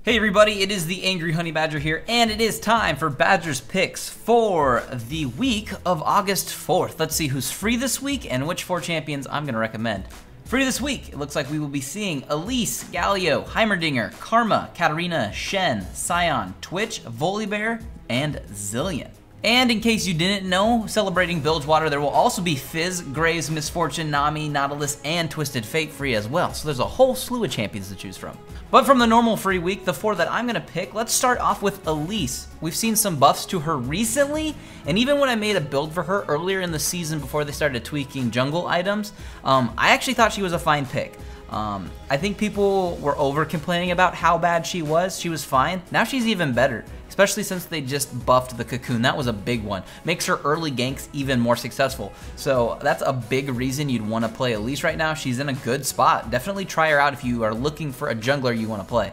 Hey everybody, it is the Angry Honey Badger here, and it is time for Badger's Picks for the week of August 4th. Let's see who's free this week and which 4 champions I'm going to recommend. Free this week, it looks like we will be seeing Elise, Galio, Heimerdinger, Karma, Katarina, Shen, Scion, Twitch, Volibear, and Zillion. And in case you didn't know, celebrating Bilgewater, there will also be Fizz, Graves, Misfortune, Nami, Nautilus, and Twisted Fate free as well. So there's a whole slew of champions to choose from. But from the normal free week, the 4 that I'm going to pick, let's start off with Elise. We've seen some buffs to her recently, and even when I made a build for her earlier in the season before they started tweaking jungle items, I actually thought she was a fine pick. I think people were over complaining about how bad she was. She was fine. Now she's even better, especially since they just buffed the cocoon. That was a big one. Makes her early ganks even more successful. So that's a big reason you'd want to play Elise right now. She's in a good spot. Definitely try her out if you are looking for a jungler you want to play.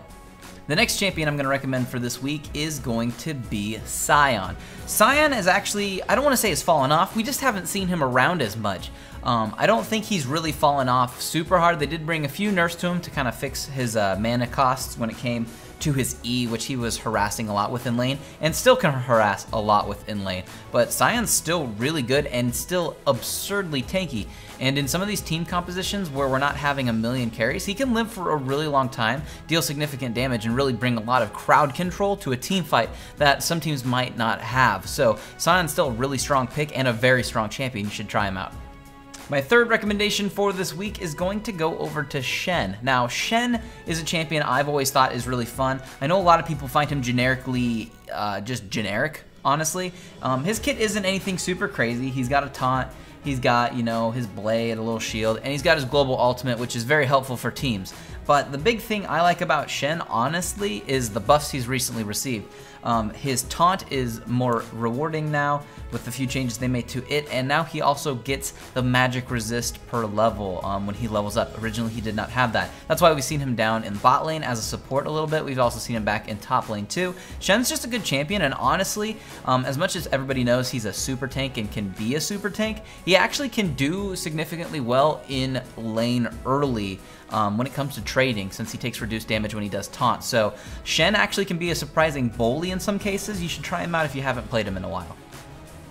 The next champion I'm going to recommend for this week is going to be Scion. Scion is actually, I don't want to say has fallen off, we just haven't seen him around as much. I don't think he's really fallen off super hard. They did bring a few nerfs to him to kind of fix his mana costs when it came to his E, which he was harassing a lot with in lane, and still can harass a lot with in lane. But Scion's still really good and still absurdly tanky. And in some of these team compositions where we're not having a million carries, he can live for a really long time, deal significant damage, and really bring a lot of crowd control to a team fight that some teams might not have. So Scion's still a really strong pick and a very strong champion. You should try him out. My third recommendation for this week is going to go over to Shen. Now, Shen is a champion I've always thought is really fun. I know a lot of people find him generically, just generic, honestly. His kit isn't anything super crazy. He's got a taunt, he's got, you know, his blade, a little shield, and he's got his global ultimate, which is very helpful for teams. But the big thing I like about Shen, honestly, is the buffs he's recently received. His taunt is more rewarding now with the few changes they made to it, and now he also gets the magic resist per level when he levels up. Originally, he did not have that. That's why we've seen him down in bot lane as a support a little bit. We've also seen him back in top lane too. Shen's just a good champion, and honestly, as much as everybody knows he's a super tank and can be a super tank, he actually can do significantly well in lane early when it comes to trading, since he takes reduced damage when he does taunt. So Shen actually can be a surprising bully in some cases. You should try him out if you haven't played him in a while.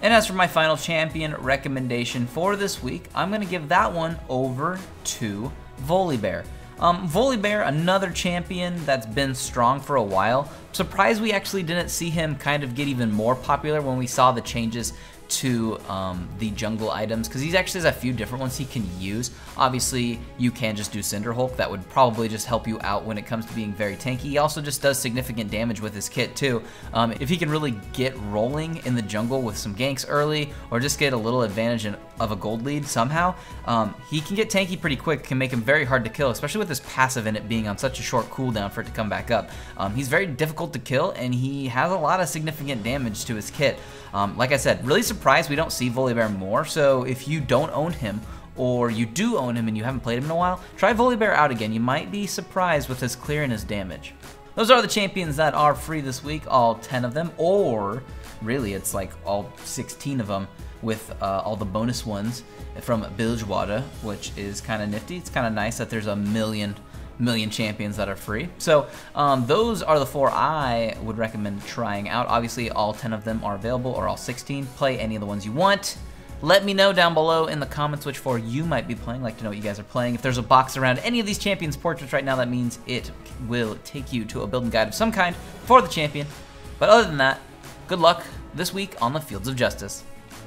And as for my final champion recommendation for this week, I'm going to give that one over to Volibear. Volibear, another champion that's been strong for a while. Surprised we actually didn't see him kind of get even more popular when we saw the changes to the jungle items, because he actually has a few different ones he can use. Obviously, you can just do Cinder Hulk. That would probably just help you out when it comes to being very tanky. He also just does significant damage with his kit too. If he can really get rolling in the jungle with some ganks early, or just get a little advantage of a gold lead somehow, he can get tanky pretty quick, can make him very hard to kill, especially with his passive in it being on such a short cooldown for it to come back up. He's very difficult to kill, and he has a lot of significant damage to his kit. Like I said, really surprised we don't see Volibear more, so if you don't own him, or you do own him and you haven't played him in a while, try Volibear out again. You might be surprised with his clear and his damage. Those are the champions that are free this week, all 10 of them, or really it's like all 16 of them with all the bonus ones from Bilgewater, which is kind of nifty. It's kind of nice that there's a million champions that are free. So those are the 4 I would recommend trying out. Obviously, all 10 of them are available, or all 16. Play any of the ones you want. Let me know down below in the comments which 4 you might be playing. I'd like to know what you guys are playing. If there's a box around any of these champions' portraits right now, that means it will take you to a building guide of some kind for the champion. But other than that, good luck this week on the Fields of Justice.